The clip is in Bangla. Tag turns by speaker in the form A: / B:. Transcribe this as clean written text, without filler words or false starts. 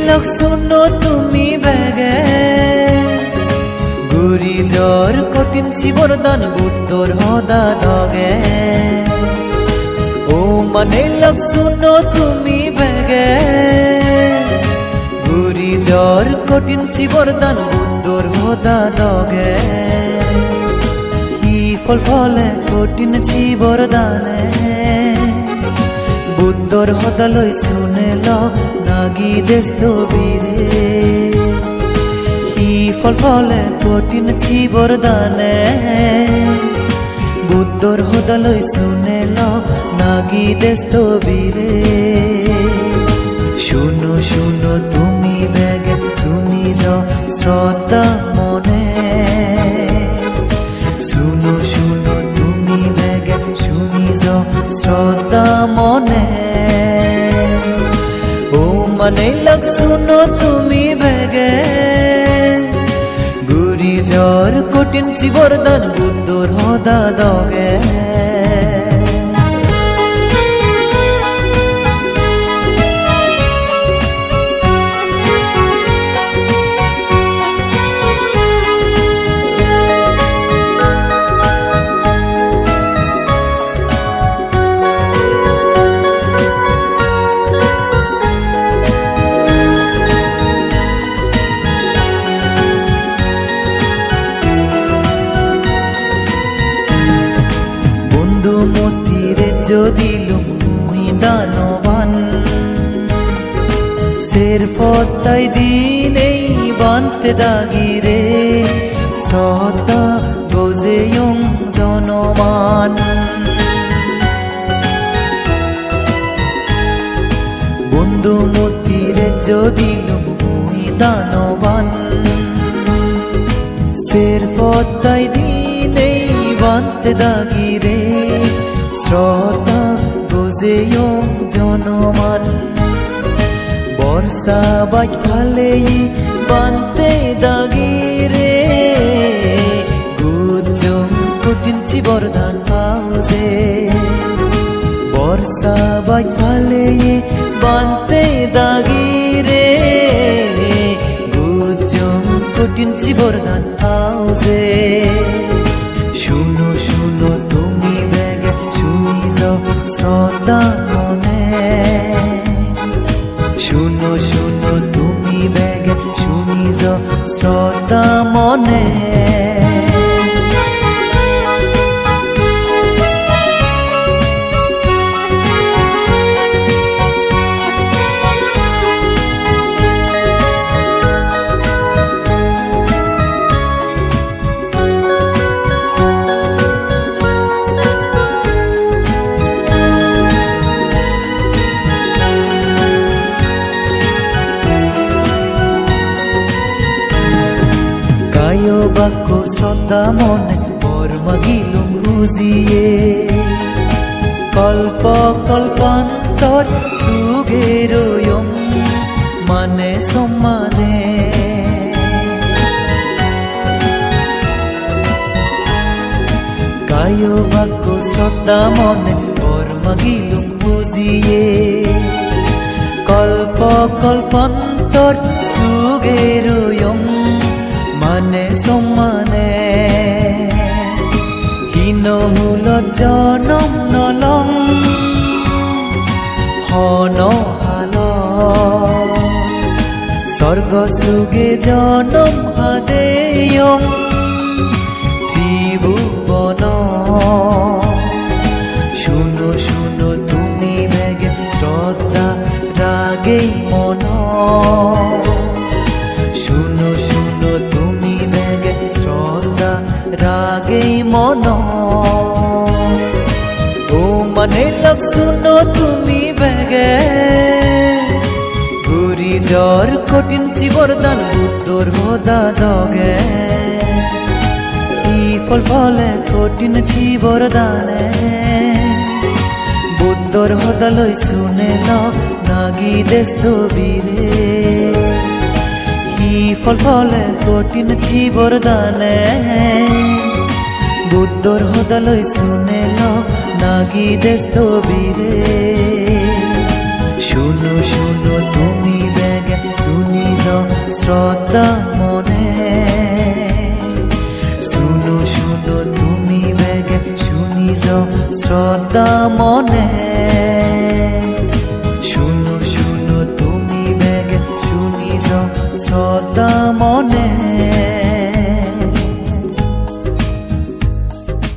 A: লগ শুনো তুমি বেগে গুরি জ্বর কঠিন চিবরদান বুদ্ধর হদা দগে ও মানে লগ শুনো তুমি বেগে গুরি জ্বর কঠিন চিবরদান বুদ্ধর হদা দগে ই ফল ফলে কঠিন চিবরদানে বুদ্ধর হদা লই শুনে ল নাগি দেস্ত বীরে ই ফল ফলে কঠিন চিবরদানে বুদ্ধর হদা লই শুনে ল নাগি দেস্ত বীরে শুনো শুনো তুমি বেগে শুনি যাও শ্রদ্ধা মনে শুনো শুনো তুমি বেগে শুনি যাও শ্রদ্ধা মনে ও মানে লগ শুনো তুমি বেগে গুরি জ্বর কঠিন চিবরদান বুদ্ধর হদা দগে মতিরে যদি লুমুই দানবান সের পত্তাই দিনেই বানতে দাগিরে শ্রদ্ধা গোজেয়ং জনমান বন্ধু মতিরে যদি লুমুই দানবান সের পত্তাই দিনেই বানতে দাগিরে শ্রদ্ধা গোজেয়ং জনমান বর্ষা বাজ ফালে বানতে দাগিরে গুজম কঠিন চিবরদান পাউজে বর্ষা বাজ ফালে বানতে দাগিরে গুজম কঠিন চিবরদান পাউজে শুনো শুনো তুমি বেগে শুনি যাও শ্রদ্ধা মনে শুনো শুনো তুমি বেগে শুনি যাও শ্রদ্ধা মনে বাক্য শ্রদ্ধা মনে পরমাগিলুং বুঝিয়ে কল্প কল্পান্তর সুগেরয়ম মানে সম্মানে কায় বাক্য শ্রদ্ধা মনে পরমাগিলুং বুঝিয়ে কল্প কল্পান্তর সুগেরয়ম মানে সম্মানে হীন হুল জনম নলং হন হাল স্বর্গ সুগে জনম হাদেয়ং ত্রিভুবন শুনো শুনো তুমি বেগে শ্রদ্ধা রাগে মন শুনো শুনো তুমি বেগে শ্রদ্ধা রাগে মন ও মানে লগ শুনো তুমি বেগে গুরি জ্বর কঠিন চিবরদান বুদ্ধর হদা দগে ই ফল ফলে কঠিন চিবরদানে বুদ্ধর হদা লই শুনে ল নাগি দেস্ত বীরে ফল ফলে কঠিন চিবরদানে বুদ্ধর হদা লই শুনে ল নাগি দেস্ত বীরে শুনো শুনো তুমি বেগে শুনো শ্রদ্ধা মনে শুনো শুনো তুমি বেগে শুনি যাও শ্রদ্ধা মনে